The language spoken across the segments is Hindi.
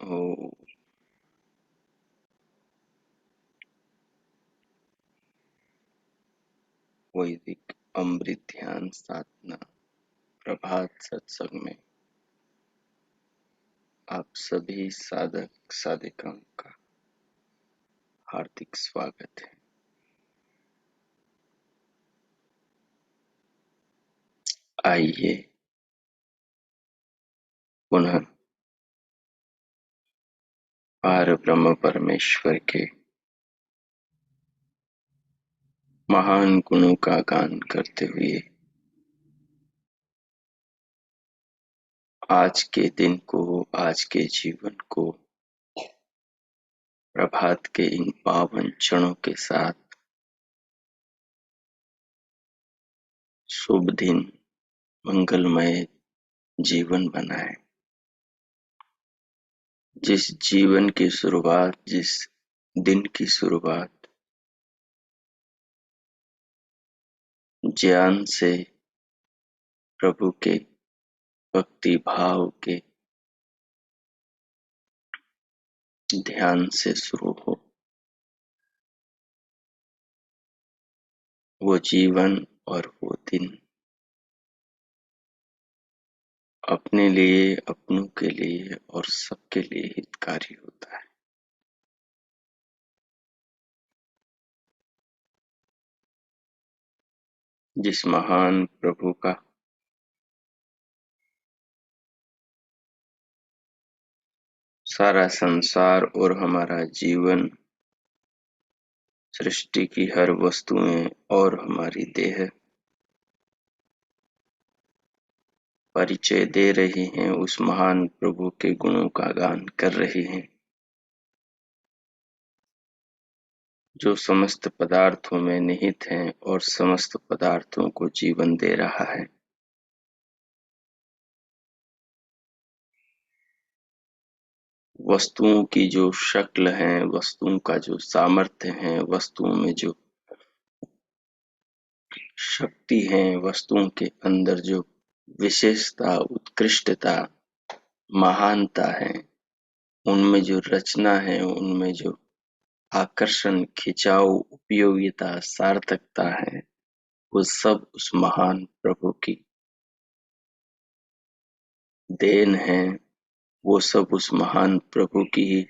ओ वैदिक अमृत ध्यान साधना प्रभात सत्संग में आप सभी साधक साधिकाओं का हार्दिक स्वागत है। आइए पुनः पार ब्रह्म परमेश्वर के महान गुणों का गान करते हुए आज के दिन को, आज के जीवन को प्रभात के इन पावन क्षणों के साथ शुभ दिन, मंगलमय जीवन बनाएं। जिस जीवन की शुरुआत, जिस दिन की शुरुआत ज्ञान से, प्रभु के भक्ति भाव के ध्यान से शुरू हो, वो जीवन और वो दिन अपने लिए, अपनों के लिए और सबके लिए हितकारी होता है। जिस महान प्रभु का सारा संसार और हमारा जीवन, सृष्टि की हर वस्तुएं और हमारी देह परिचय दे रही हैं, उस महान प्रभु के गुणों का गान कर रही हैं, जो समस्त पदार्थों में निहित हैं और समस्त पदार्थों को जीवन दे रहा है। वस्तुओं की जो शक्ल है, वस्तुओं का जो सामर्थ्य है, वस्तुओं में जो शक्ति है, वस्तुओं के अंदर जो विशेषता, उत्कृष्टता, महानता है, उनमें जो रचना है, उनमें जो आकर्षण, खिंचाव, उपयोगिता, सार्थकता है, वो सब उस महान प्रभु की देन है। वो सब उस महान प्रभु की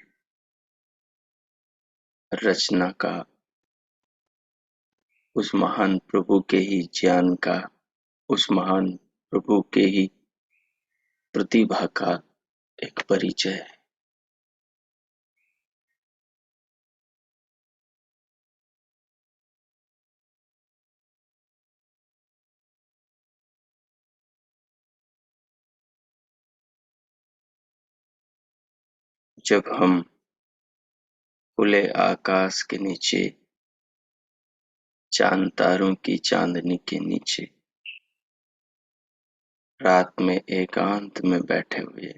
रचना का, उस महान प्रभु के ही ज्ञान का, उस महान प्रभु के ही प्रतिभा का एक परिचय है। जब हम खुले आकाश के नीचे, चांद तारों की चांदनी के नीचे, रात में एकांत में बैठे हुए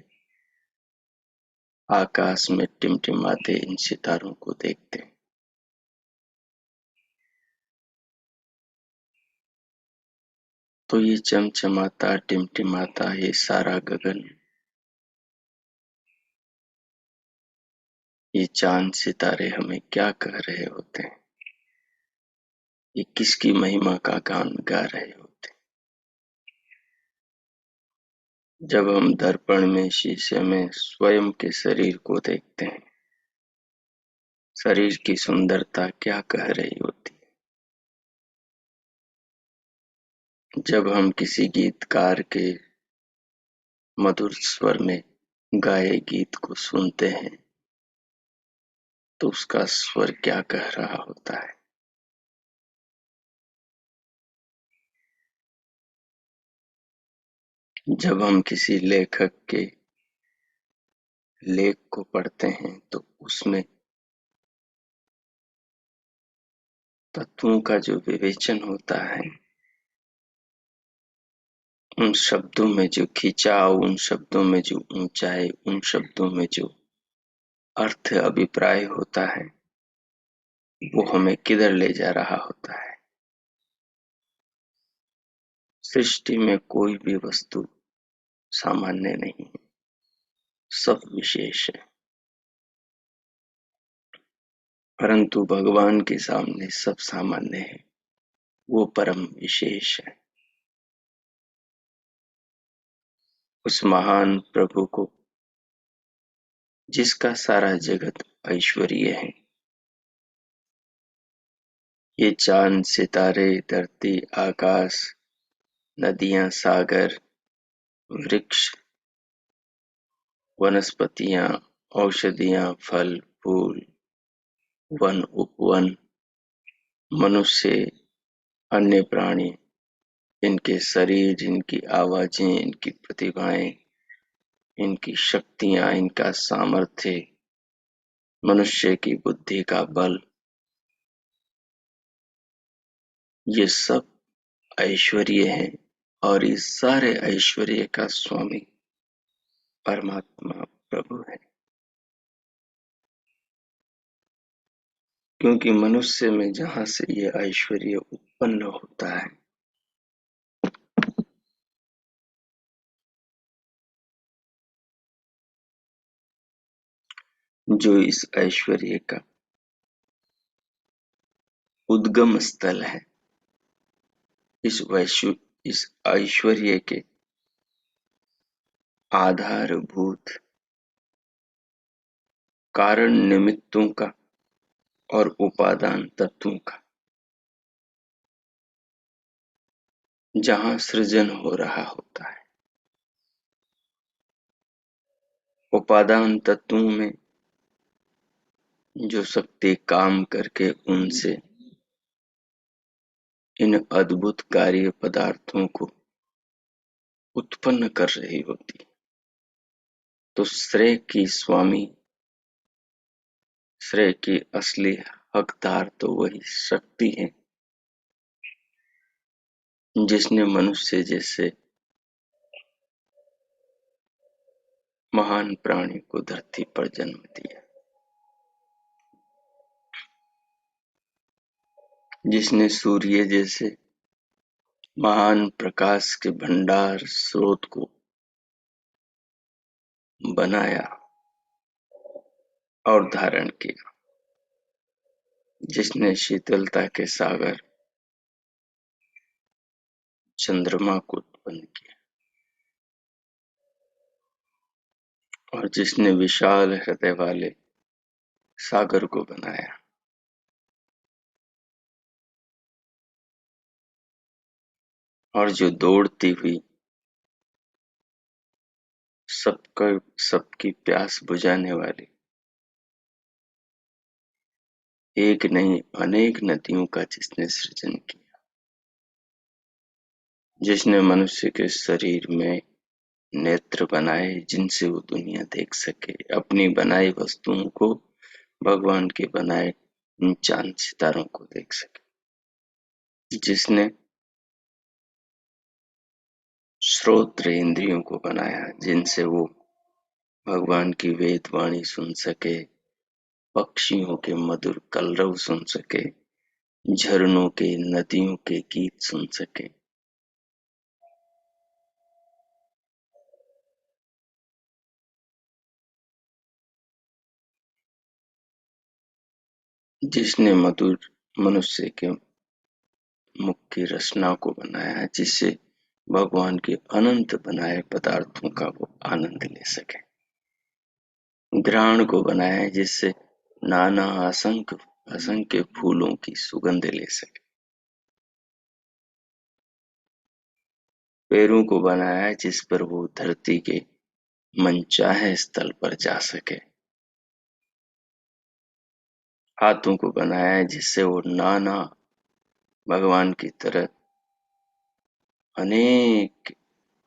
आकाश में टिमटिमाते इन सितारों को देखते हैं, तो ये चमचमाता, टिमटिमाता ये सारा गगन, ये चांद सितारे हमें क्या कह रहे होते हैं? ये किसकी महिमा का गान गा रहे होते हैं? जब हम दर्पण में, शीशे में स्वयं के शरीर को देखते हैं, शरीर की सुंदरता क्या कह रही होती है? जब हम किसी गीतकार के मधुर स्वर में गाए गीत को सुनते हैं, तो उसका स्वर क्या कह रहा होता है? जब हम किसी लेखक के लेख को पढ़ते हैं, तो उसमें तत्वों का जो विवेचन होता है, उन शब्दों में जो खिंचाव, उन शब्दों में जो ऊंचाई, उन शब्दों में जो अर्थ, अभिप्राय होता है, वो हमें किधर ले जा रहा होता है? सृष्टि में कोई भी वस्तु सामान्य नहीं है, सब विशेष है। परंतु भगवान के सामने सब सामान्य है, वो परम विशेष है। उस महान प्रभु को, जिसका सारा जगत ऐश्वर्य है, ये चांद सितारे, धरती आकाश, नदियां सागर, वृक्ष वनस्पतियां, औषधियां, फल फूल, वन उपवन, मनुष्य, अन्य प्राणी, इनके शरीर, इनकी आवाजें, इनकी प्रतिभाएं, इनकी शक्तियां, इनका सामर्थ्य, मनुष्य की बुद्धि का बल, ये सब ऐश्वर्य है। और इस सारे ऐश्वर्य का स्वामी परमात्मा प्रभु है। क्योंकि मनुष्य में जहां से ये ऐश्वर्य उत्पन्न होता है, जो इस ऐश्वर्य का उद्गम स्थल है, इस ऐश्वर्य के आधारभूत कारण निमित्तों का और उपादान तत्वों का जहां सृजन हो रहा होता है, उपादान तत्वों में जो शक्ति काम करके उनसे इन अद्भुत कार्य पदार्थों को उत्पन्न कर रही होती, तो श्रेय की असली हकदार तो वही शक्ति है, जिसने मनुष्य जैसे महान प्राणी को धरती पर जन्म दिया, जिसने सूर्य जैसे महान प्रकाश के भंडार स्रोत को बनाया और धारण किया, जिसने शीतलता के सागर चंद्रमा को उत्पन्न किया, और जिसने विशाल हृदय वाले सागर को बनाया, और जो दौड़ती हुई सबकी प्यास बुझाने वाली एक नहीं अनेक नदियों का जिसने सृजन किया, जिसने मनुष्य के शरीर में नेत्र बनाए जिनसे वो दुनिया देख सके, अपनी बनाई वस्तुओं को, भगवान के बनाए इन चांद सितारों को देख सके, जिसने श्रोत्र इंद्रियों को बनाया जिनसे वो भगवान की वेद वाणी सुन सके, पक्षियों के मधुर कलरव सुन सके, झरनों के नदियों के गीत सुन सके, जिसने मधुर मनुष्य के मुख की रचना को बनाया, जिससे भगवान के अनंत बनाए पदार्थों का वो आनंद ले सके, घ्राण को बनाया जिससे नाना असंख्य असंख्य फूलों की सुगंध ले सके, पैरों को बनाया जिस पर वो धरती के मनचाहे स्थल पर जा सके, हाथों को बनाया जिससे वो नाना भगवान की तरह अनेक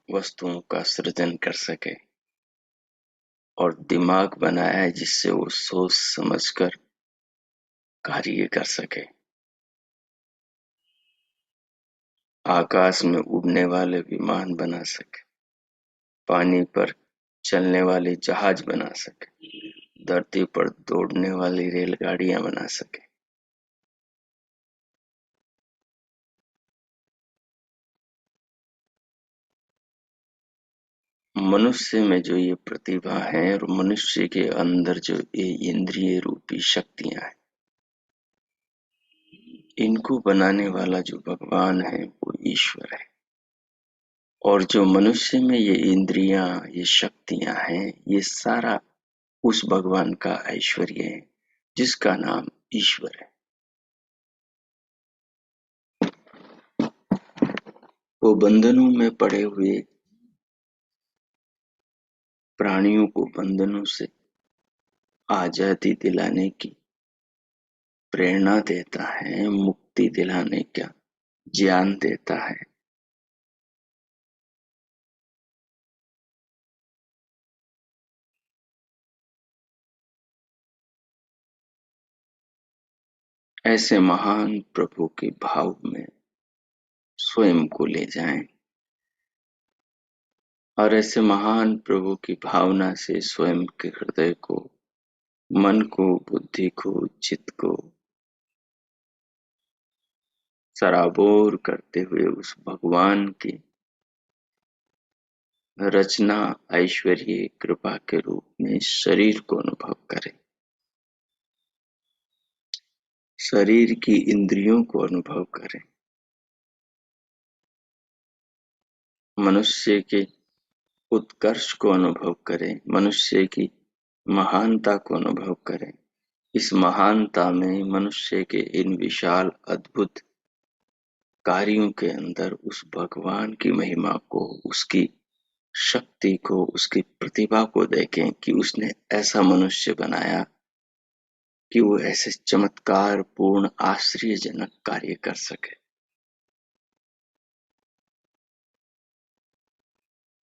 वस्तुओं का सृजन कर सके, और दिमाग बनाया है जिससे वो सोच समझकर कार्य कर सके, आकाश में उड़ने वाले विमान बना सके, पानी पर चलने वाले जहाज बना सके, धरती पर दौड़ने वाली रेलगाड़ियां बना सके, मनुष्य में जो ये प्रतिभा है और मनुष्य के अंदर जो ये इंद्रिय रूपी शक्तियां हैं, इनको बनाने वाला जो भगवान है वो ईश्वर है। और जो मनुष्य में ये इंद्रियां, ये शक्तियां हैं, ये सारा उस भगवान का ऐश्वर्य है जिसका नाम ईश्वर है। वो बंधनों में पड़े हुए प्राणियों को बंधनों से आजादी दिलाने की प्रेरणा देता है, मुक्ति दिलाने का ज्ञान देता है। ऐसे महान प्रभु के भाव में स्वयं को ले जाएं और ऐसे महान प्रभु की भावना से स्वयं के हृदय को, मन को, बुद्धि को, चित्त को सराबोर करते हुए उस भगवान की रचना ऐश्वर्य कृपा के रूप में शरीर को अनुभव करें, शरीर की इंद्रियों को अनुभव करें, मनुष्य के उत्कर्ष को अनुभव करें, मनुष्य की महानता को अनुभव करें। इस महानता में मनुष्य के इन विशाल अद्भुत कार्यों के अंदर उस भगवान की महिमा को, उसकी शक्ति को, उसकी प्रतिभा को देखें कि उसने ऐसा मनुष्य बनाया कि वो ऐसे चमत्कार पूर्ण आश्चर्यजनक कार्य कर सके।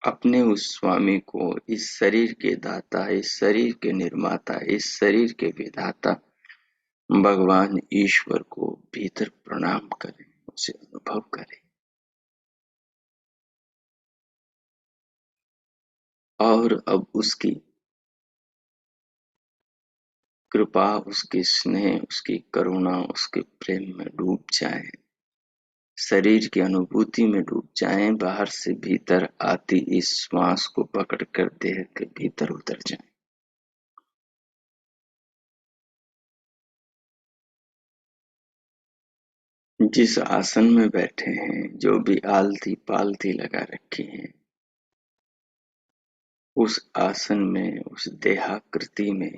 अपने उस स्वामी को, इस शरीर के दाता, इस शरीर के निर्माता, इस शरीर के विधाता भगवान ईश्वर को भीतर प्रणाम करें, उसे अनुभव करें और अब उसकी कृपा, उसके स्नेह, उसकी करुणा, उसके प्रेम में डूब जाएं, शरीर की अनुभूति में डूब जाएं, बाहर से भीतर आती इस श्वास को पकड़कर देह के भीतर उतर जाएं। जिस आसन में बैठे हैं, जो भी आलती पालती लगा रखी है, उस आसन में, उस देहाकृति में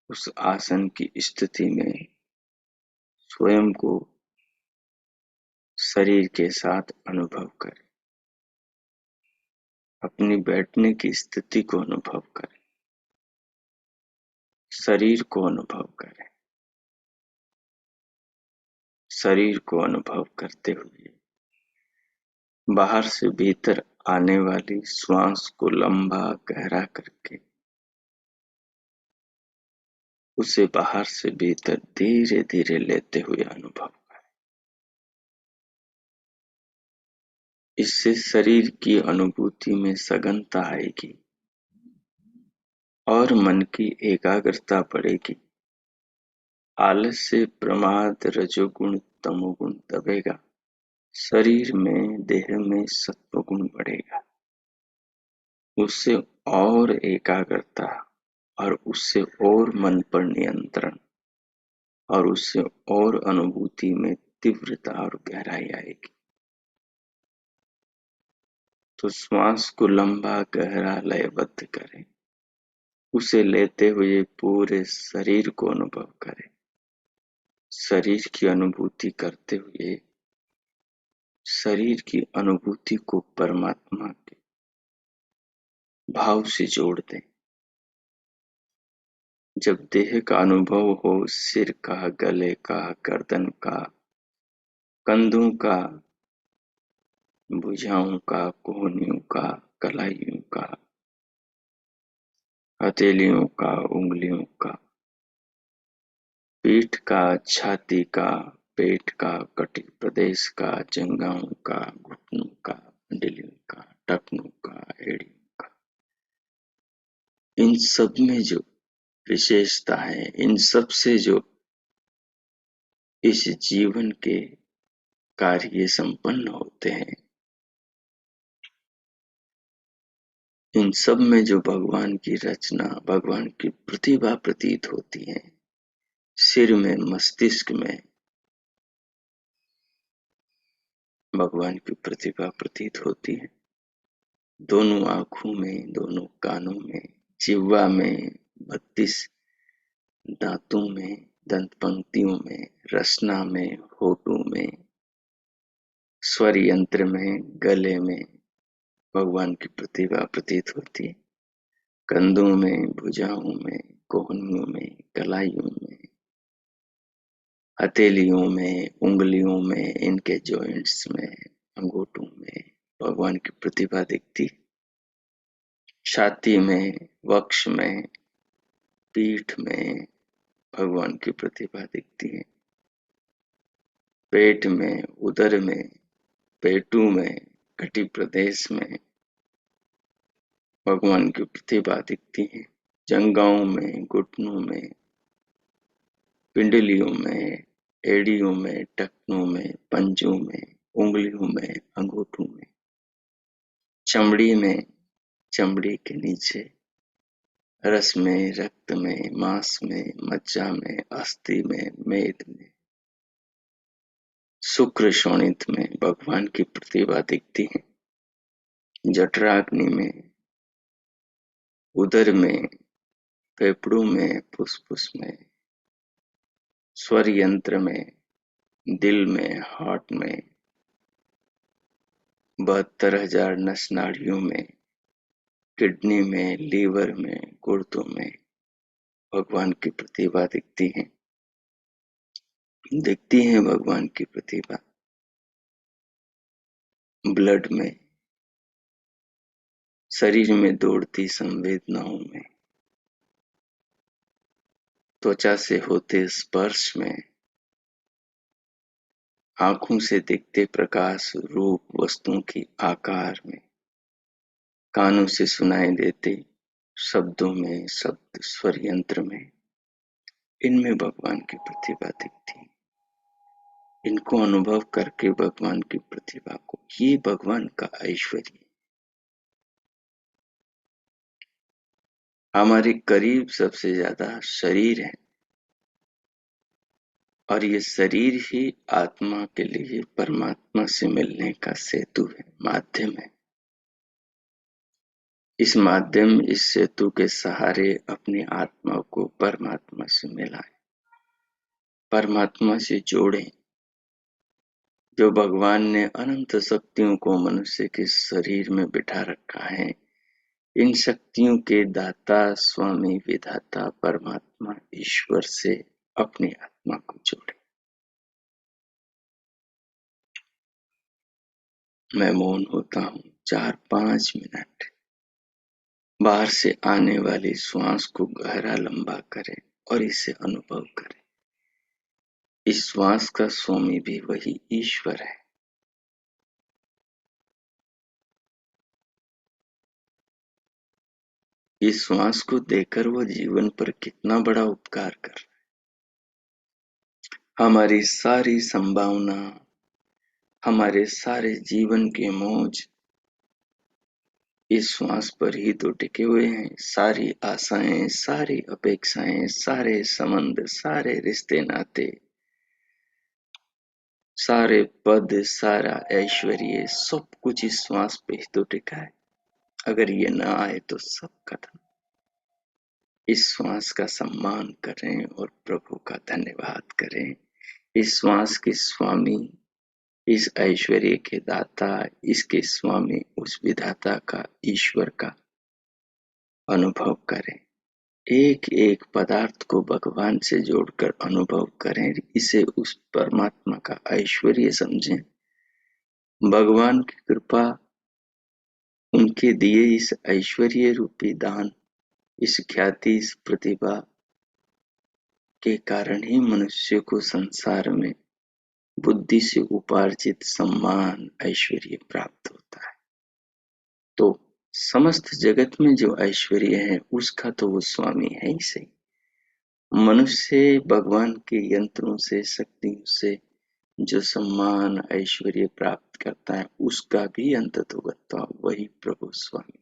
उस आसन की स्थिति में स्वयं को शरीर के साथ अनुभव करें, अपनी बैठने की स्थिति को अनुभव करें, शरीर को अनुभव करें, शरीर को अनुभव करते हुए बाहर से भीतर आने वाली श्वास को लंबा गहरा करके उसे बाहर से भीतर धीरे धीरे लेते हुए अनुभव करें। इससे शरीर की अनुभूति में सघनता आएगी और मन की एकाग्रता बढ़ेगी। आलस्य, प्रमाद, रजोगुण, तमोगुण दबेगा, शरीर में, देह में सत्वगुण बढ़ेगा, उससे और एकाग्रता और उससे और मन पर नियंत्रण और उससे और अनुभूति में तीव्रता और गहराई आएगी। तो श्वास को लंबा गहरा लयबद्ध करें, उसे लेते हुए पूरे शरीर को अनुभव करें, शरीर की अनुभूति करते हुए शरीर की अनुभूति को परमात्मा के भाव से जोड़ दें। जब देह का अनुभव हो, सिर का, गले का, गर्दन का, कंधों का, भुजाओं का, कोहनियों का, कलाइयों का, हथेलियों का, उंगलियों का, पीठ का, छाती का, पेट का, कटी प्रदेश का, जंघाओं का, घुटनों का, मंडिलियों का, टखनों का, एड़ियों का, इन सब में जो विशेषता है, इन सब से जो इस जीवन के कार्य संपन्न होते हैं, इन सब में जो भगवान की रचना, भगवान की प्रतिभा प्रतीत होती है, सिर में, मस्तिष्क में भगवान की प्रतिभा प्रतीत होती है। दोनों आंखों में, दोनों कानों में, जिह्वा में, 32 दांतों में, दंत पंक्तियों में, रसना में, होठों में, स्वर यंत्र में, गले में भगवान की प्रतिभा प्रतीत होती है। कंधों में, भुजाओं में, कोहनियों में, कलाइयों में, हथेलियों में, उंगलियों में, इनके जॉइंट्स में, अंगूठों में भगवान की प्रतिभा दिखती है। छाती में, वक्ष में, पीठ में भगवान की प्रतिभा दिखती है। पेट में, उदर में, पेटू में, कटी प्रदेश में भगवान की प्रतिभा दिखती है। जंघाओं में, घुटनों में, पिंडलियों में, एड़ियों में, टखनों में, पंजों में, उंगलियों में, अंगूठों में, चमड़ी में, चमड़ी के नीचे, रस में, रक्त में, मांस में, मज्जा में, अस्थि में, मेद में, शुक्र शोणित में भगवान की प्रतिभा दिखती है। जठराग्नि में, उदर में, फेफड़ों में, फुसफुस में, स्वर यंत्र में, दिल में, हार्ट में, 72,000 नस नाड़ियों में, किडनी में, लीवर में, गुर्दों में भगवान की प्रतिभा दिखती है। दिखती है भगवान की प्रतिभा ब्लड में, शरीर में दौड़ती संवेदनाओं में, त्वचा से होते स्पर्श में, आंखों से दिखते प्रकाश रूप वस्तुओं की आकार में, कानों से सुनाई देते शब्दों में, शब्द स्वर यंत्र में, इनमें भगवान की प्रतिभा दिखती है। इनको अनुभव करके भगवान की प्रतिभा को, ये भगवान का ऐश्वर्य है। हमारे करीब सबसे ज्यादा शरीर है और ये शरीर ही आत्मा के लिए परमात्मा से मिलने का सेतु है, माध्यम है। इस माध्यम, इस सेतु के सहारे अपनी आत्मा को परमात्मा से मिलाएं, परमात्मा से जोड़ें। जो भगवान ने अनंत शक्तियों को मनुष्य के शरीर में बिठा रखा है, इन शक्तियों के दाता, स्वामी, विधाता परमात्मा ईश्वर से अपनी आत्मा को जोड़े। मैं मौन होता हूँ 4-5 मिनट। बाहर से आने वाली श्वास को गहरा लंबा करें और इसे अनुभव करें। इस श्वास का स्वामी भी वही ईश्वर है। इस श्वास को देकर वो जीवन पर कितना बड़ा उपकार कर रहा है। हमारी सारी संभावना, हमारे सारे जीवन के मौज इस श्वास पर ही तो टिके हुए हैं। सारी आशाएं, सारी अपेक्षाएं, सारे संबंध, सारे रिश्ते नाते, सारे पद, सारा ऐश्वर्य, सब कुछ इस श्वास पे ही तो टिका है। अगर ये ना आए तो सब खत्म। इस श्वास का सम्मान करें और प्रभु का धन्यवाद करें। इस श्वास के स्वामी, इस ऐश्वर्य के दाता, इसके स्वामी, उस विधाता का, ईश्वर का अनुभव करें। एक एक पदार्थ को भगवान से जोड़कर अनुभव करें। इसे उस परमात्मा का ऐश्वर्य समझें। भगवान की कृपा, उनके दिए इस ऐश्वर्य रूपी दान, इस ख्याति, इस प्रतिभा के कारण ही मनुष्य को संसार में बुद्धि से उपार्जित सम्मान, ऐश्वर्य प्राप्त होता है। तो समस्त जगत में जो ऐश्वर्य है उसका तो वो स्वामी है ही सही। मनुष्य भगवान के यंत्रों से, शक्तियों से जो सम्मान, ऐश्वर्य प्राप्त करता है उसका भी अंत तो वही प्रभु स्वामी।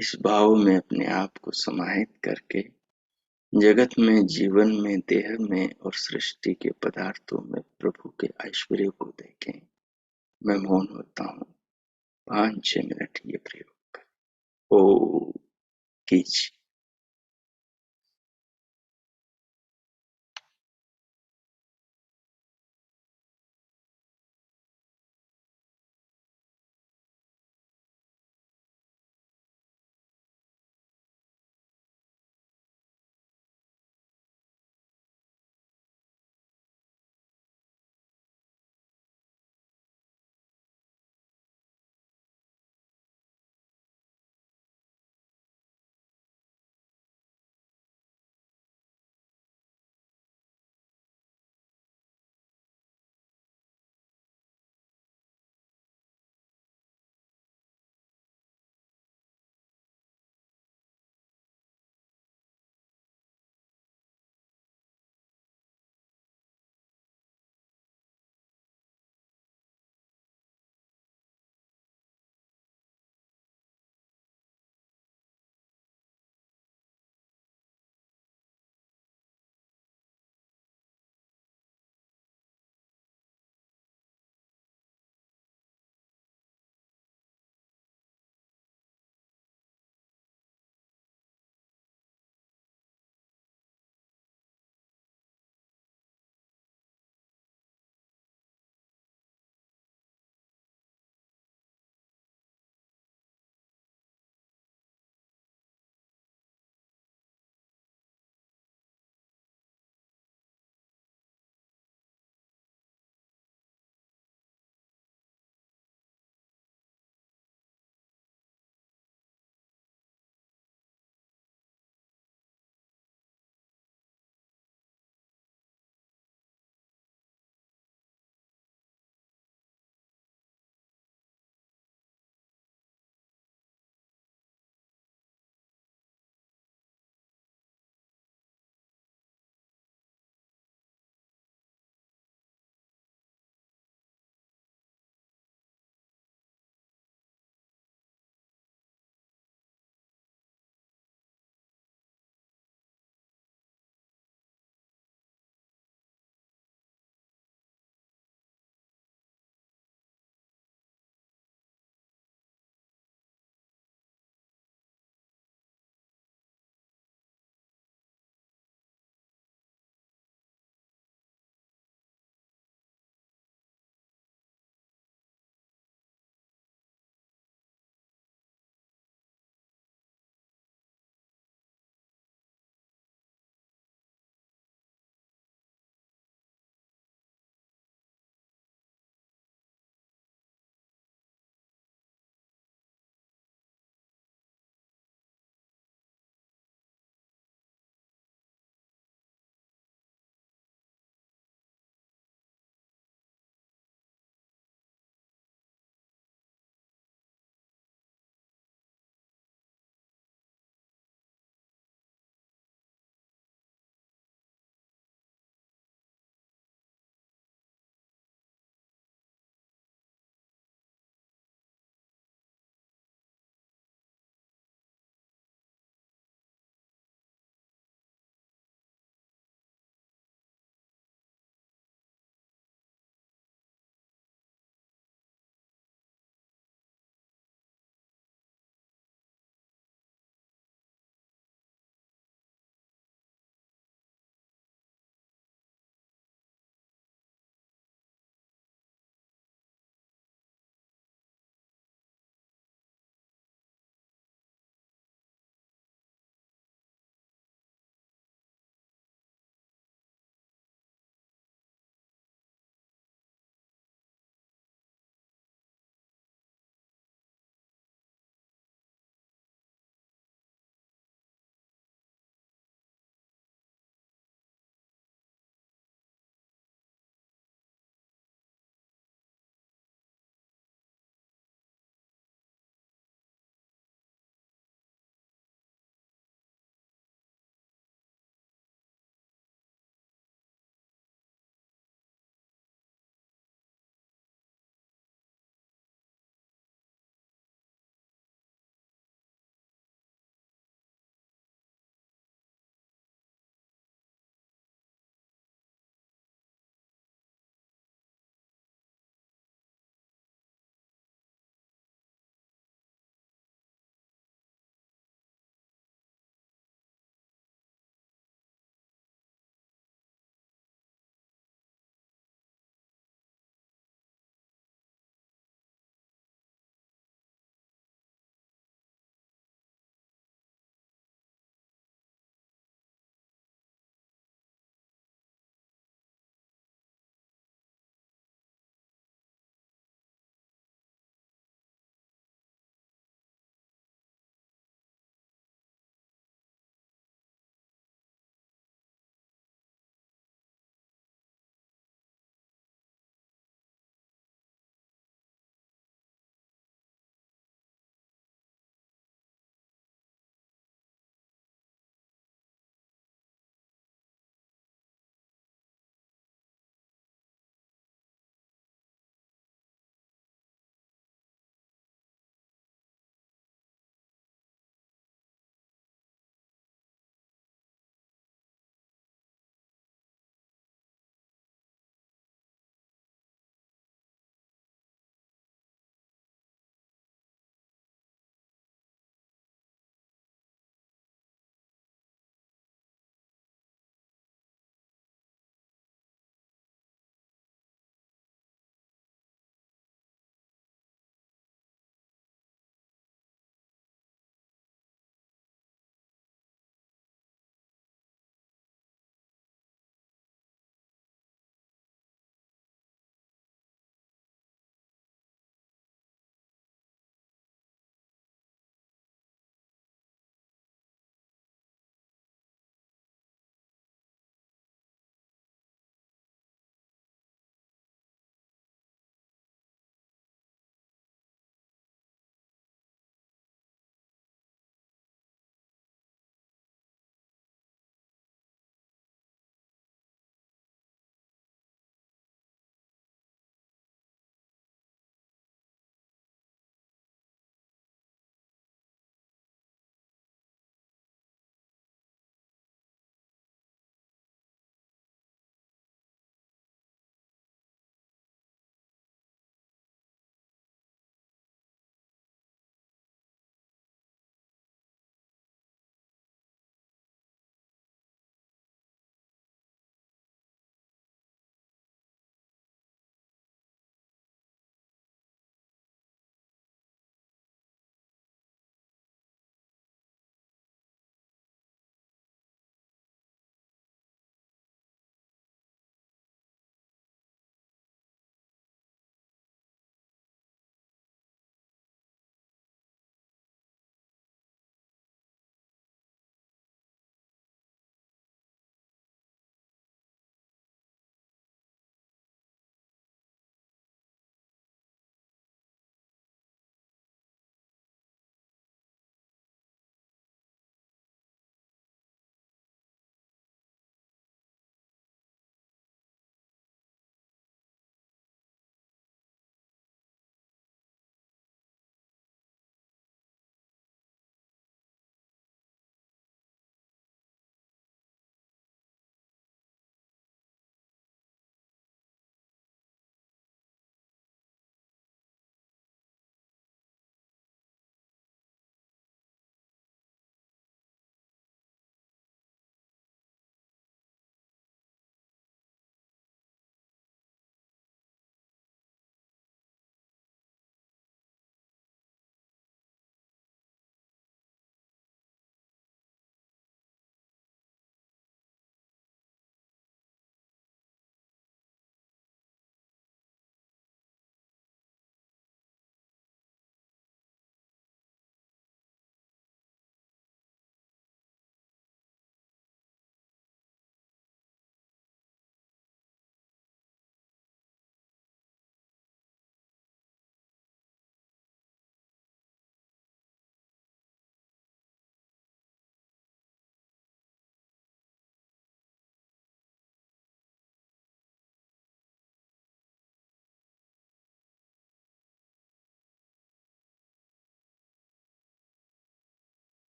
इस भाव में अपने आप को समाहित करके जगत में, जीवन में, देह में और सृष्टि के पदार्थों में प्रभु के ऐश्वर्य को देखें। मैं मौन होता हूँ। 5-6 मिनट ये प्रयोग करें। ओ कीजिए।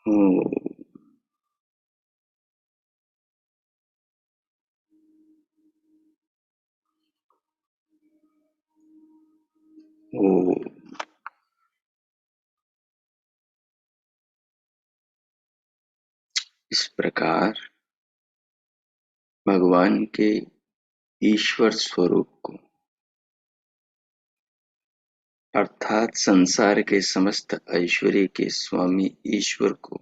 ओ, ओ, इस प्रकार भगवान के ईश्वर स्वरूप को अर्थात संसार के समस्त ऐश्वर्य के स्वामी ईश्वर को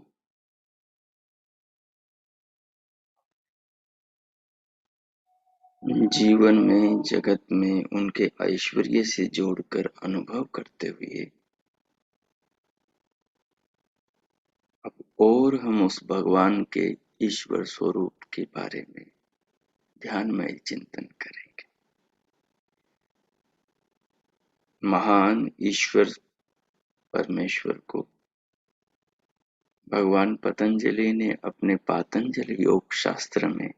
जीवन में जगत में उनके ऐश्वर्य से जोड़कर अनुभव करते हुए अब और हम उस भगवान के ईश्वर स्वरूप के बारे में ध्यानमय चिंतन करेंगे। महान ईश्वर परमेश्वर को भगवान पतंजलि ने अपने पातंजलि योग शास्त्र में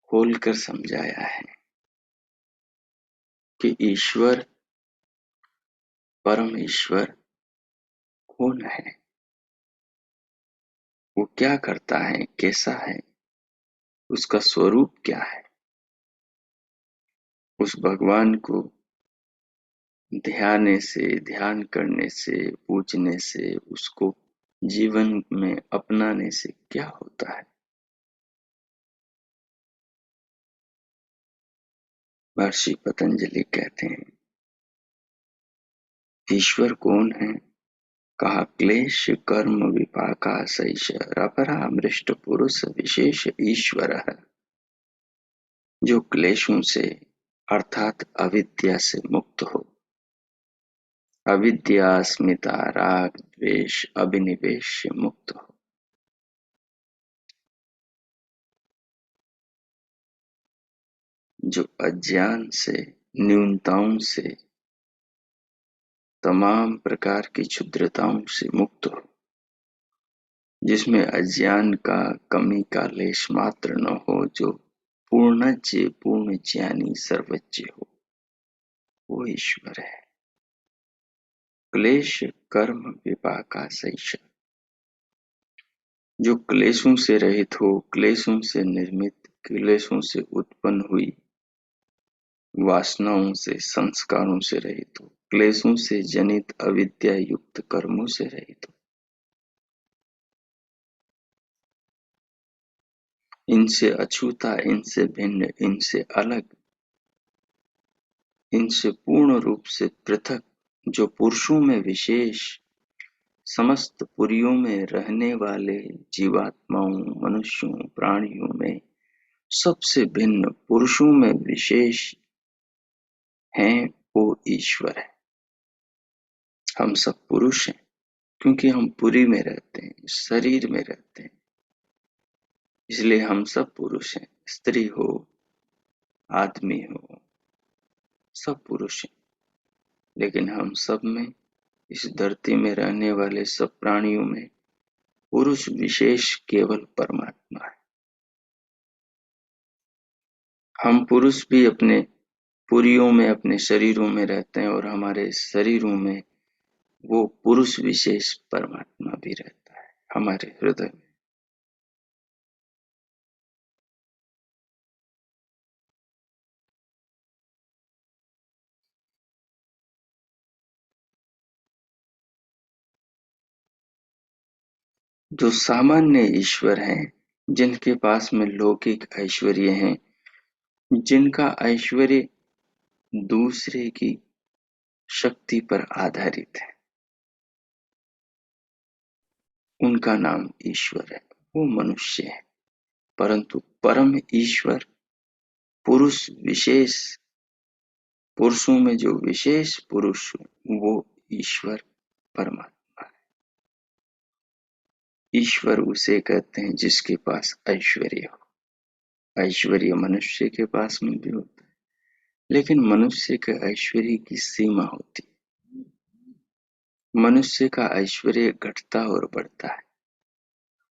खोलकर समझाया है कि ईश्वर परम ईश्वर कौन है, वो क्या करता है, कैसा है, उसका स्वरूप क्या है। उस भगवान को ध्यान करने से, पूजने से, उसको जीवन में अपनाने से क्या होता है। महर्षि पतंजलि कहते हैं ईश्वर कौन है। कहा क्लेश कर्म विपाका सैष अपरामृष्ट पुरुष विशेष ईश्वर है। जो क्लेशों से अर्थात अविद्या से मुक्त हो, अविद्या अस्मिता राग द्वेष अभिनिवेश से मुक्त हो, जो अज्ञान से, न्यूनताओं से, तमाम प्रकार की क्षुद्रताओं से मुक्त हो, जिसमें अज्ञान का, कमी का लेश मात्र न हो, जो पूर्णज्ञ पूर्ण ज्ञानी सर्वज्ञ हो, वो ईश्वर है। क्लेश कर्म विपाका सैष, जो क्लेशों से रहित हो, क्लेशों से निर्मित, क्लेशों से उत्पन्न हुई वासनाओं से, संस्कारों से रहित हो, क्लेशों से जनित अविद्या युक्त कर्मों से रहित हो, इनसे अछूता, इनसे भिन्न, इनसे अलग, इनसे पूर्ण रूप से पृथक, जो पुरुषों में विशेष, समस्त पुरियों में रहने वाले जीवात्माओं, मनुष्यों, प्राणियों में सबसे भिन्न, पुरुषों में विशेष हैं, वो ईश्वर है। हम सब पुरुष हैं क्योंकि हम पुरी में रहते हैं, शरीर में रहते हैं, इसलिए हम सब पुरुष हैं। स्त्री हो, आदमी हो, सब पुरुष हैं। लेकिन हम सब में, इस धरती में रहने वाले सब प्राणियों में पुरुष विशेष केवल परमात्मा है। हम पुरुष भी अपने पुरियों में, अपने शरीरों में रहते हैं और हमारे शरीरों में वो पुरुष विशेष परमात्मा भी रहता है, हमारे हृदय में। जो सामान्य ईश्वर हैं, जिनके पास में लौकिक ऐश्वर्य हैं, जिनका ऐश्वर्य दूसरे की शक्ति पर आधारित है, उनका नाम ईश्वर है, वो मनुष्य है। परंतु परम ईश्वर पुरुष विशेष, पुरुषों में जो विशेष पुरुष, वो ईश्वर परमात्मा है। ईश्वर उसे कहते हैं जिसके पास ऐश्वर्य हो। ऐश्वर्य मनुष्य के पास में भी होता है, लेकिन मनुष्य के ऐश्वर्य की सीमा होती है। मनुष्य का ऐश्वर्य घटता और बढ़ता है,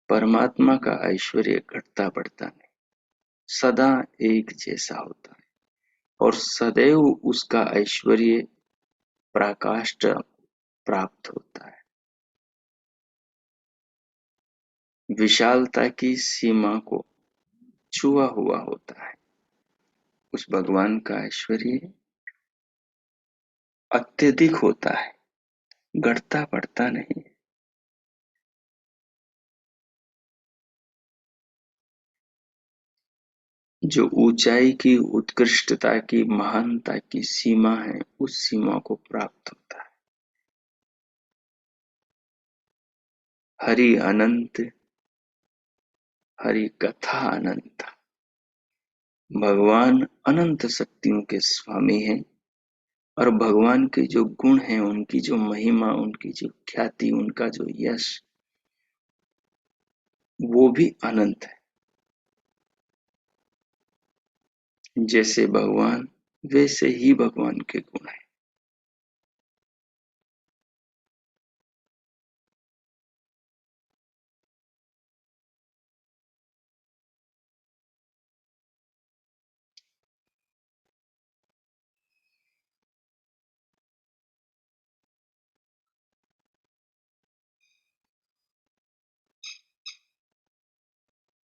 परमात्मा का ऐश्वर्य घटता बढ़ता नहीं, सदा एक जैसा होता है और सदैव उसका ऐश्वर्य प्राप्त होता है। विशालता की सीमा को छुआ हुआ होता है। उस भगवान का ऐश्वर्य अत्यधिक होता है, घटता बढ़ता नहीं। जो ऊंचाई की, उत्कृष्टता की, महानता की सीमा है, उस सीमा को प्राप्त होता है। हरि अनंत, हरि कथा अनंत। भगवान अनंत शक्तियों के स्वामी हैं और भगवान के जो गुण हैं, उनकी जो महिमा, उनकी जो ख्याति, उनका जो यश, वो भी अनंत है। जैसे भगवान वैसे ही भगवान के गुण हैं।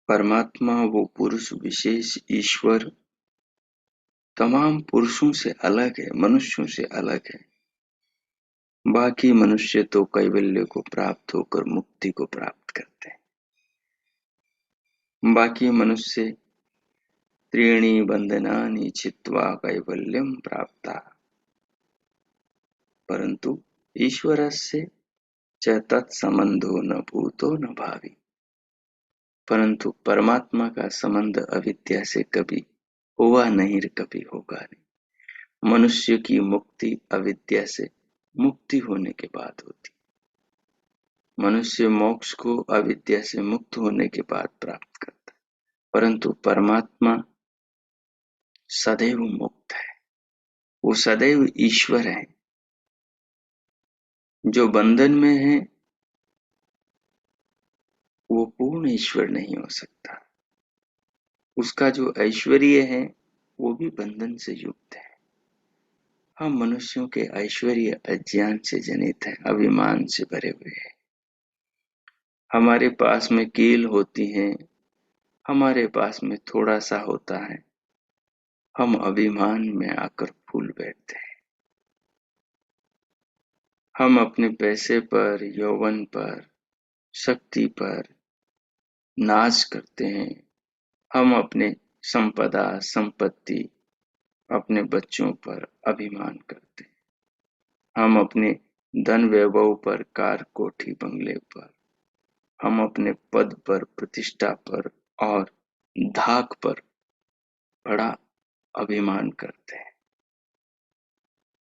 परमात्मा वो पुरुष विशेष, ईश्वर तमाम पुरुषों से अलग है, मनुष्यों से अलग है। बाकी मनुष्य तो कैवल्य को प्राप्त होकर मुक्ति को प्राप्त करते हैं। बाकी मनुष्य त्रीणि बंधनानि छित्त्वा कैवल्यं प्राप्ता, परंतु ईश्वरस्य च तत्संबंधो न भूतो न भावी। परंतु परमात्मा का संबंध अविद्या से कभी हुआ नहीं, कभी होगा नहीं। मनुष्य की मुक्ति अविद्या से मुक्ति होने के बाद होती। मनुष्य मोक्ष को अविद्या से मुक्त होने के बाद प्राप्त करता है, परंतु परमात्मा सदैव मुक्त है। वो सदैव ईश्वर है। जो बंधन में है वो पूर्ण ईश्वर नहीं हो सकता। उसका जो ऐश्वर्य है वो भी बंधन से युक्त है। हम मनुष्यों के ऐश्वर्य अज्ञान से जनित है, अभिमान से भरे हुए हैं। हमारे पास में कील होती है, हमारे पास में थोड़ा सा होता है, हम अभिमान में आकर फूल बैठते हैं। हम अपने पैसे पर, यौवन पर, शक्ति पर नाच करते हैं। हम अपने संपदा, संपत्ति, अपने बच्चों पर अभिमान करते हैं। हम अपने धन वैभव पर, कार, कोठी, बंगले पर, हम अपने पद पर, प्रतिष्ठा पर और धाक पर बड़ा अभिमान करते हैं,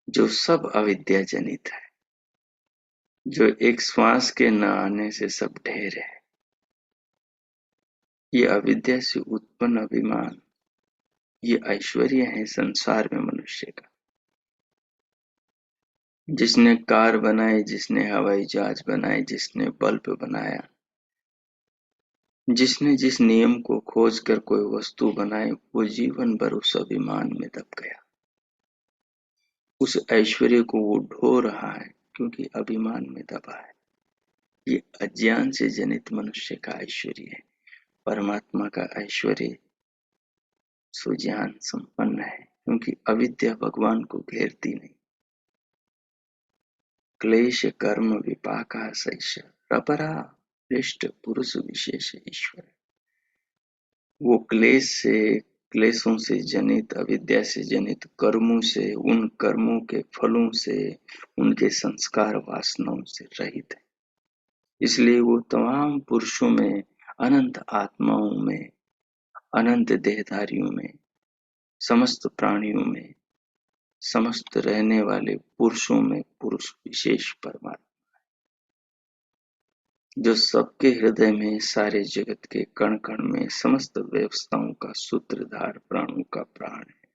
जो सब अविद्या जनित है। जो एक श्वास के न आने से सब ढेर है। ये अविद्या से उत्पन्न अभिमान, ये ऐश्वर्य है संसार में मनुष्य का। जिसने कार बनाई, जिसने हवाई जहाज बनाए, जिसने बल्ब बनाया, जिसने जिस नियम को खोज कर कोई वस्तु बनाई, वो जीवन भर उस अभिमान में दब गया। उस ऐश्वर्य को वो ढो रहा है क्योंकि अभिमान में दबा है। ये अज्ञान से जनित मनुष्य का ऐश्वर्य है। परमात्मा का ऐश्वर्य सुज्ञान संपन्न है, क्योंकि अविद्या भगवान को घेरती नहीं। क्लेश कर्म विपाका सैष रपरा पृष्ठ पुरुष विशेष ईश्वर। वो क्लेशों से जनित, अविद्या से जनित कर्मों से, उन कर्मों के फलों से, उनके संस्कार वासनाओं से रहित है। इसलिए वो तमाम पुरुषों में, अनंत आत्माओं में, अनंत देहधारियों में, समस्त प्राणियों में, समस्त रहने वाले पुरुषों में पुरुष विशेष परमात्मा, जो सबके हृदय में, सारे जगत के कण कण में, समस्त व्यवस्थाओं का सूत्रधार, प्राणों का प्राण है,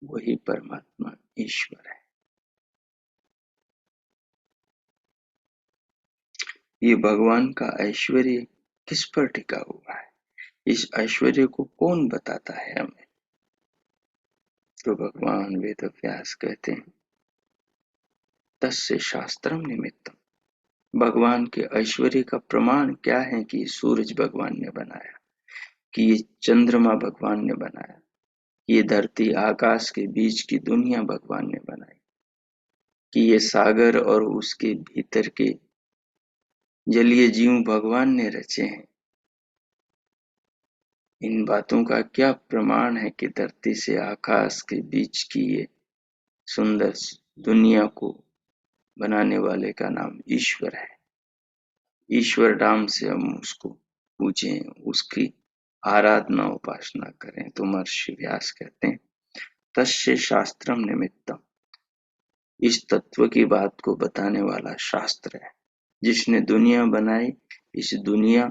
वही परमात्मा ईश्वर है। ये भगवान का ऐश्वर्य किस पर टिका हुआ है? इस ऐश्वर्य को कौन बताता है हमें? तो भगवान वेद व्यास कहते हैं, तस्य शास्त्रम निमित्तम। भगवान के ऐश्वर्य का प्रमाण क्या है कि सूरज भगवान ने बनाया, कि ये चंद्रमा भगवान ने बनाया, ये धरती आकाश के बीच की दुनिया भगवान ने बनाई, कि ये सागर और उसके भीतर के जलीय जीव भगवान ने रचे हैं। इन बातों का क्या प्रमाण है कि धरती से आकाश के बीच की ये सुंदर दुनिया को बनाने वाले का नाम ईश्वर है। ईश्वर नाम से हम उसको पूजें, उसकी आराधना उपासना करें। तो महर्षि व्यास कहते हैं तस्य शास्त्रम निमित्तम, इस तत्व की बात को बताने वाला शास्त्र है। जिसने दुनिया बनाई, इस दुनिया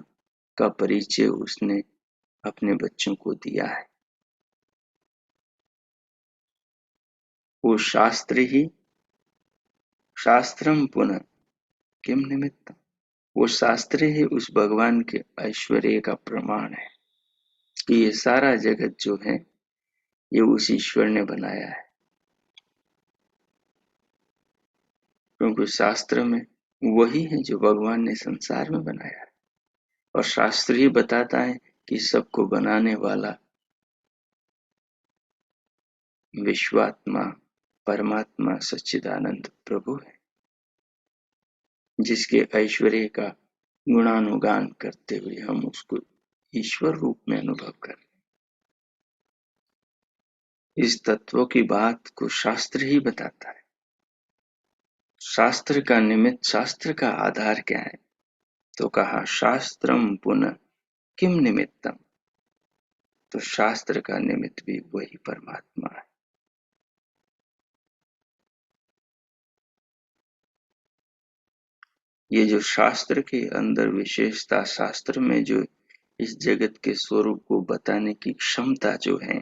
का परिचय उसने अपने बच्चों को दिया है। वो शास्त्र ही शास्त्रम पुनः किम निमित्तम, वो शास्त्र ही उस भगवान के ऐश्वर्य का प्रमाण है कि ये सारा जगत जो है ये उस ईश्वर ने बनाया है। क्योंकि शास्त्र में वही है जो भगवान ने संसार में बनाया है, और शास्त्र ही बताता है कि सबको बनाने वाला विश्वात्मा परमात्मा सच्चिदानंद प्रभु है, जिसके ऐश्वर्य का गुणानुगान करते हुए हम उसको ईश्वर रूप में अनुभव कर रहे हैं। इस तत्व की बात को शास्त्र ही बताता है। शास्त्र का निमित्त, शास्त्र का आधार क्या है? तो कहा शास्त्रम पुनः किम निमित्तम, तो शास्त्र का निमित्त भी वही परमात्मा है। ये जो शास्त्र के अंदर विशेषता, शास्त्र में जो इस जगत के स्वरूप को बताने की क्षमता जो है,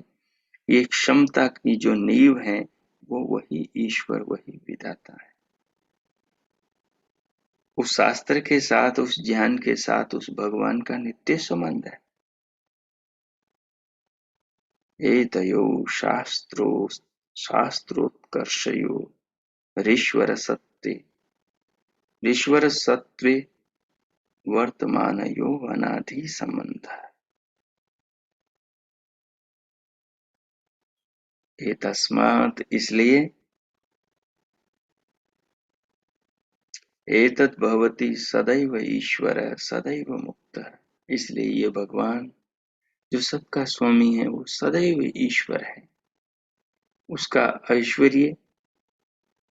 ये क्षमता की जो नींव है वो वही ईश्वर, वही विधाता है। उस शास्त्र के साथ, उस ज्ञान के साथ उस भगवान का नित्य संबंध है। एतयो शास्त्रोत्कर्षयो ऋश्वर सत्वे वर्तमानयो अनादि संबंध। एतस्मात्, इसलिए, एतत् भवति सदैव ईश्वर सदैव मुक्त, इसलिए ये भगवान जो सबका स्वामी है वो सदैव ईश्वर है। उसका ऐश्वर्य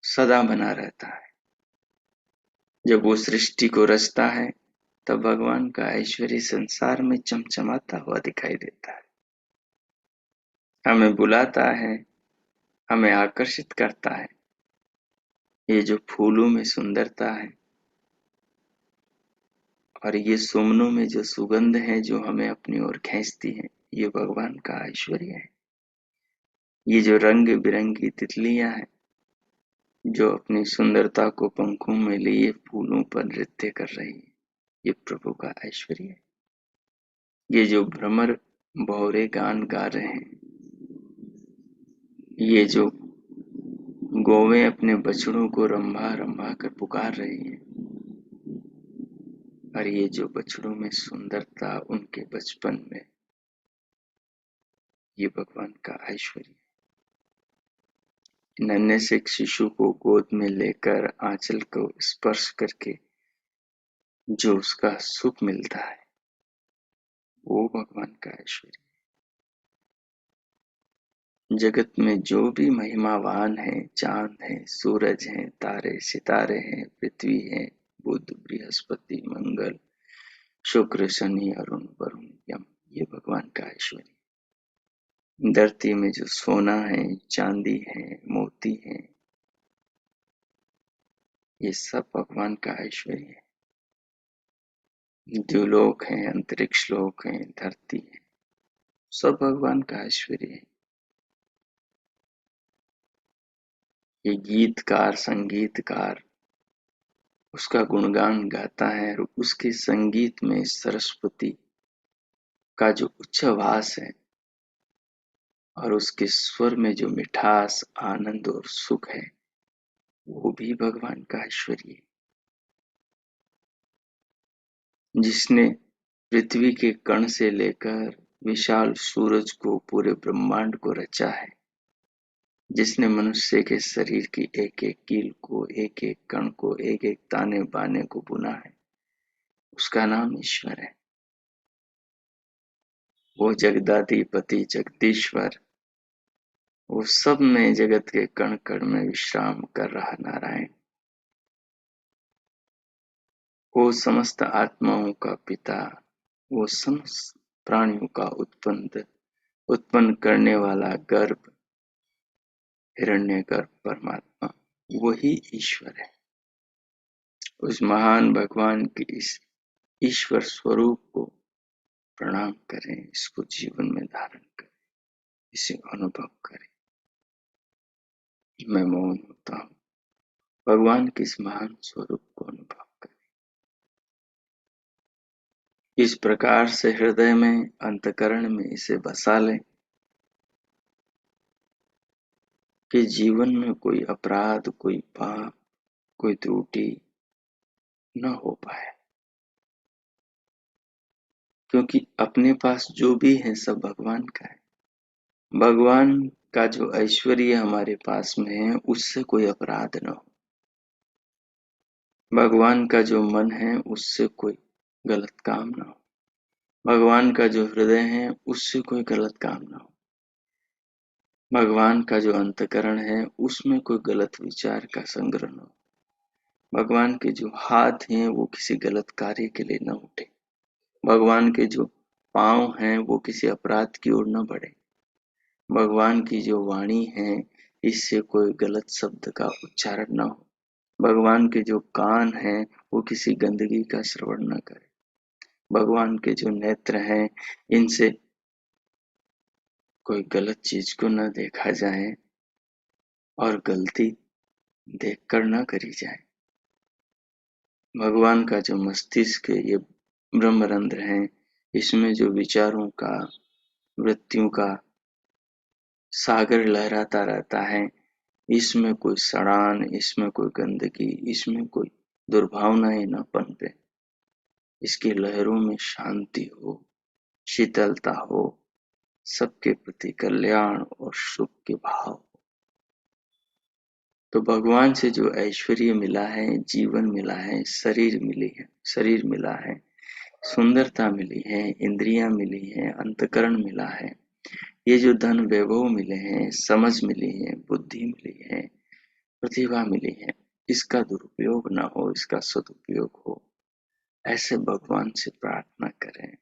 सदा बना रहता है। जब वो सृष्टि को रचता है तब भगवान का ऐश्वर्य संसार में चमचमाता हुआ दिखाई देता है, हमें बुलाता है, हमें आकर्षित करता है। ये जो फूलों में सुंदरता है और ये सुमनों में जो सुगंध है जो हमें अपनी ओर खींचती है, ये भगवान का ऐश्वर्य है। ये जो रंग बिरंगी तितलियां हैं जो अपनी सुंदरता को पंखों में लिए फूलों पर नृत्य कर रही है, ये प्रभु का ऐश्वर्य है। ये जो भ्रमर भौरे गान गा रहे हैं, ये जो गौवें अपने बछड़ों को रंभा रंभा कर पुकार रही हैं, और ये जो बछड़ों में सुंदरता उनके बचपन में, ये भगवान का ऐश्वर्य। नन्हे से शिशु को गोद में लेकर आंचल को स्पर्श करके जो उसका सुख मिलता है, वो भगवान का ऐश्वर्य। जगत में जो भी महिमावान है, चांद है, सूरज है, तारे सितारे हैं, पृथ्वी है, बुध बृहस्पति मंगल शुक्र शनि अरुण वरुण यम, ये भगवान का ऐश्वर्य। धरती में जो सोना है, चांदी है, मोती है, ये सब भगवान का ऐश्वर्य है। द्युलोक है, अंतरिक्ष लोक है, धरती है, सब भगवान का ऐश्वर्य है। ये गीतकार, संगीतकार उसका गुणगान गाता है, और उसके संगीत में सरस्वती का जो उच्छ्वास है और उसके स्वर में जो मिठास, आनंद और सुख है, वो भी भगवान का ऐश्वर्य है। जिसने पृथ्वी के कण से लेकर विशाल सूरज को, पूरे ब्रह्मांड को रचा है, जिसने मनुष्य के शरीर की एक एक कील को, एक एक कण को, एक एक ताने बाने को बुना है, उसका नाम ईश्वर है। वो जगदाधिपति जगदीश्वर, वो सब में जगत के कण कण में विश्राम कर रहा नारायण, वो समस्त आत्माओं का पिता, वो समस्त प्राणियों का उत्पन्न करने वाला गर्भ, हिरण्यगर्भ परमात्मा, वही ईश्वर है। उस महान भगवान के इस ईश्वर स्वरूप को प्रणाम करें, इसको जीवन में धारण करें, इसे अनुभव करें। मैं मौन होता हूँ, भगवान के इस महान स्वरूप को अनुभव करें। इस प्रकार से हृदय में, अंतकरण में इसे बसा लें कि जीवन में कोई अपराध, कोई पाप, कोई त्रुटि न हो पाए, क्योंकि अपने पास जो भी है सब भगवान का है। भगवान का जो ऐश्वर्य हमारे पास में है, उससे कोई अपराध न हो। भगवान का जो मन है, उससे कोई गलत काम ना हो। भगवान का जो हृदय है, उससे कोई गलत काम ना हो। भगवान का जो अंतकरण है, उसमें कोई गलत विचार का संग्रह न हो। भगवान के जो हाथ हैं, वो किसी गलत कार्य के लिए न उठे। भगवान के जो पांव हैं, वो किसी अपराध की ओर न बढ़े। भगवान की जो वाणी है, इससे कोई गलत शब्द का उच्चारण न हो। भगवान के जो कान हैं, वो किसी गंदगी का श्रवण न करे। भगवान के जो नेत्र हैं, इनसे कोई गलत चीज को न देखा जाए और गलती देखकर न करी जाए। भगवान का जो मस्तिष्क है, ये ब्रह्मरंध्र है, इसमें जो विचारों का, वृत्तियों का सागर लहराता रहता है, इसमें कोई सड़ान, इसमें कोई गंदगी, इसमें कोई दुर्भावनाएं न पनपे। इसकी लहरों में शांति हो, शीतलता हो, सबके प्रति कल्याण और सुख के भाव। तो भगवान से जो ऐश्वर्य मिला है, जीवन मिला है, शरीर मिली है, शरीर मिला है, सुंदरता मिली है, इंद्रियां मिली है, अंतकरण मिला है, ये जो धन वैभव मिले हैं, समझ मिली है, बुद्धि मिली है, प्रतिभा मिली है, इसका दुरुपयोग ना हो, इसका सदुपयोग हो, ऐसे भगवान से प्रार्थना करें।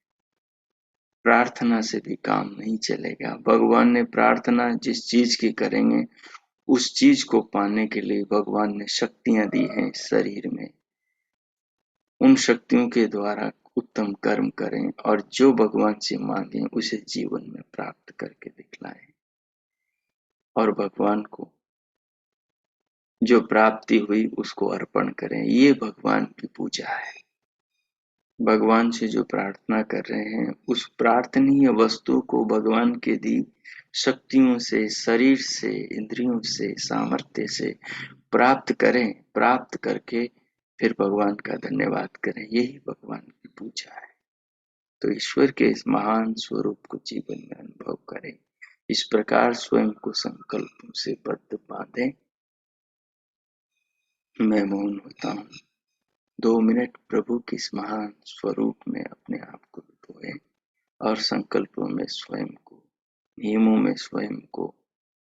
प्रार्थना से भी काम नहीं चलेगा। भगवान ने प्रार्थना जिस चीज की करेंगे, उस चीज को पाने के लिए भगवान ने शक्तियां दी हैं शरीर में। उन शक्तियों के द्वारा उत्तम कर्म करें और जो भगवान से मांगे उसे जीवन में प्राप्त करके दिखलाएं। और भगवान को जो प्राप्ति हुई उसको अर्पण करें। ये भगवान की पूजा है। भगवान से जो प्रार्थना कर रहे हैं, उस प्रार्थनीय वस्तु को भगवान के दी शक्तियों से, शरीर से, इंद्रियों से, सामर्थ्य से प्राप्त करें। प्राप्त करके फिर भगवान का धन्यवाद करें। यही भगवान की पूजा है। तो ईश्वर के इस महान स्वरूप को जीवन में अनुभव करें। इस प्रकार स्वयं को संकल्पों से बद्ध बांधे। मैं मौन होता हूँ। 2 मिनट प्रभु के इस महान स्वरूप में अपने आप को डुबोए और संकल्पों में स्वयं को, नियमों में स्वयं को,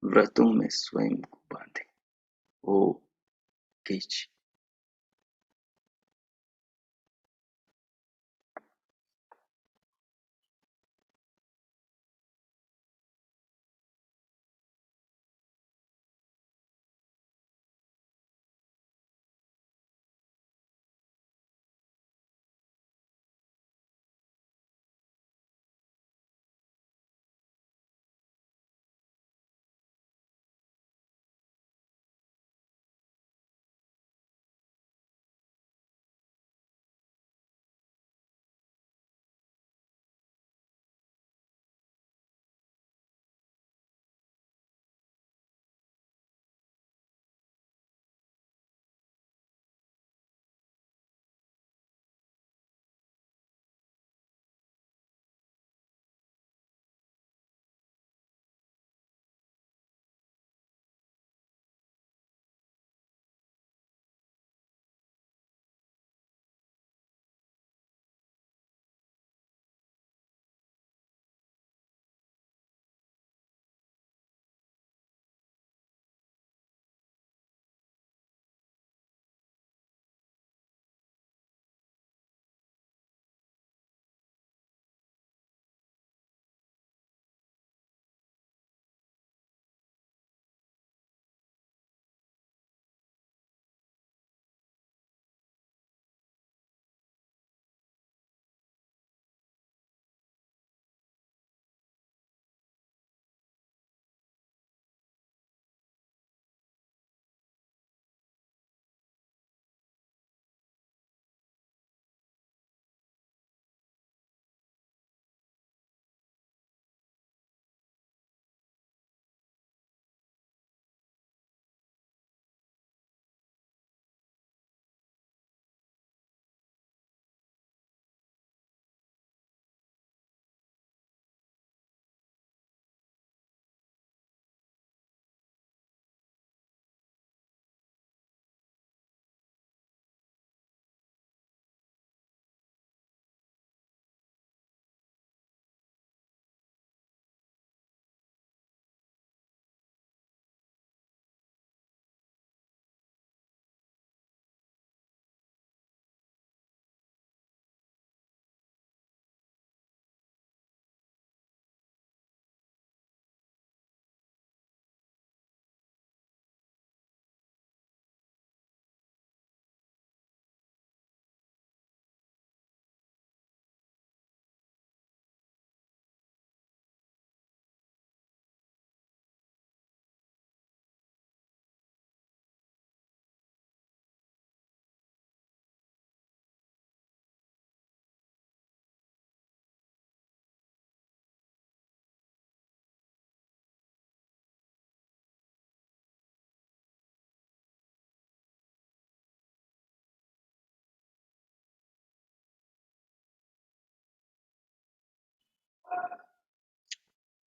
व्रतों में स्वयं को बांधे। ओ कीच।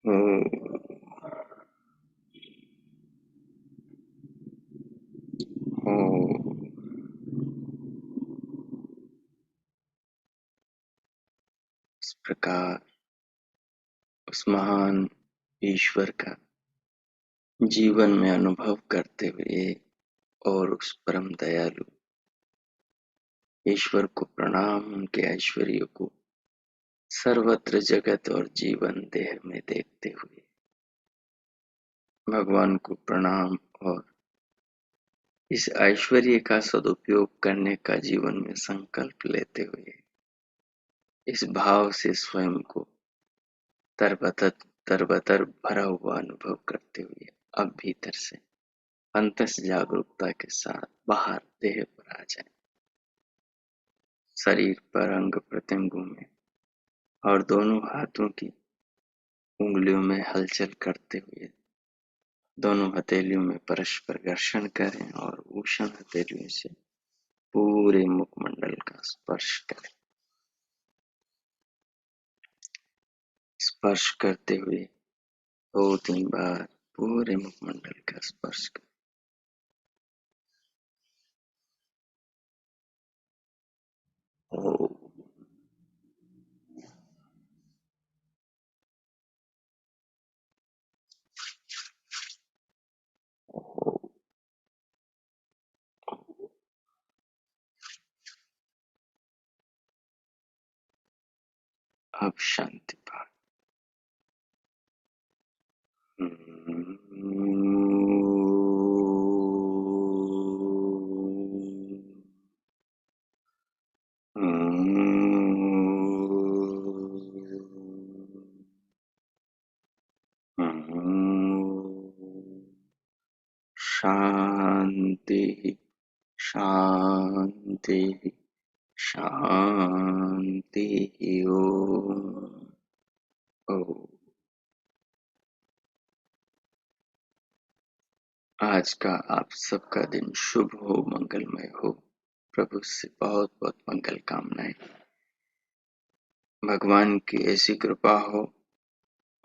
ओम। ओम। इस प्रकार उस महान ईश्वर का जीवन में अनुभव करते हुए और उस परम दयालु ईश्वर को प्रणाम, उनके ऐश्वर्य को सर्वत्र जगत और जीवन देह में देखते हुए भगवान को प्रणाम और इस ऐश्वर्य का सदुपयोग करने का जीवन में संकल्प लेते हुए इस भाव से स्वयं को तरबतर भरा हुआ अनुभव करते हुए अब भीतर से अंतस जागरूकता के साथ बाहर देह पर आ जाए, शरीर पर अंग प्रत्यंगों में और दोनों हाथों की उंगलियों में हलचल करते हुए दोनों हथेलियों में परस्पर घर्षण करें और उष्ण हथेलियों से पूरे मुखमंडल का स्पर्श करें। स्पर्श करते हुए 2-3 बार पूरे मुखमंडल का स्पर्श करें। ओम। अब शांति पाओ। शांति शांति शांति। ओम। ओम। आज का आप सबका दिन शुभ हो, मंगलमय हो। प्रभु से बहुत बहुत मंगल कामनाएं। भगवान की ऐसी कृपा हो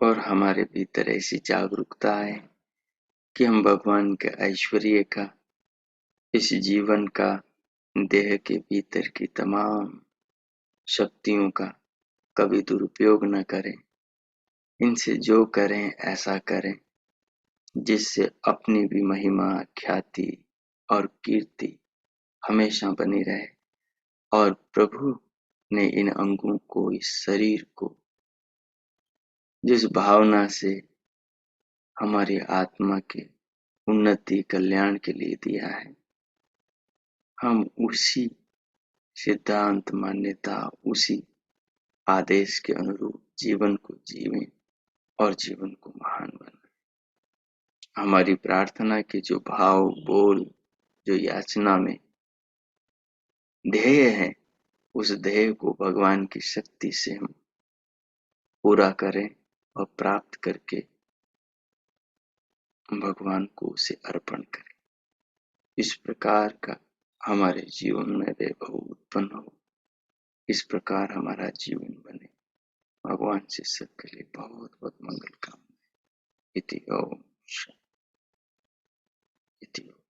और हमारे भीतर ऐसी जागरूकता आए कि हम भगवान के ऐश्वर्य का, इस जीवन का, देह के भीतर की तमाम शक्तियों का कभी दुरुपयोग न करें। इनसे जो करें ऐसा करें जिससे अपनी भी महिमा, ख्याति और कीर्ति हमेशा बनी रहे और प्रभु ने इन अंगों को, इस शरीर को जिस भावना से हमारी आत्मा के उन्नति कल्याण के लिए दिया है, हम उसी सिद्धांत, मान्यता, उसी आदेश के अनुरूप जीवन को जीवें और जीवन को महान बनाएं। हमारी प्रार्थना के जो भाव, बोल, जो याचना में ध्येय है, उस ध्येय को भगवान की शक्ति से हम पूरा करें और प्राप्त करके भगवान को उसे अर्पण करें। इस प्रकार का हमारे जीवन में वैभव उत्पन्न हो, इस प्रकार हमारा जीवन बने। भगवान से सबके लिए बहुत बहुत मंगल कामना। इति ओम। इति ओम।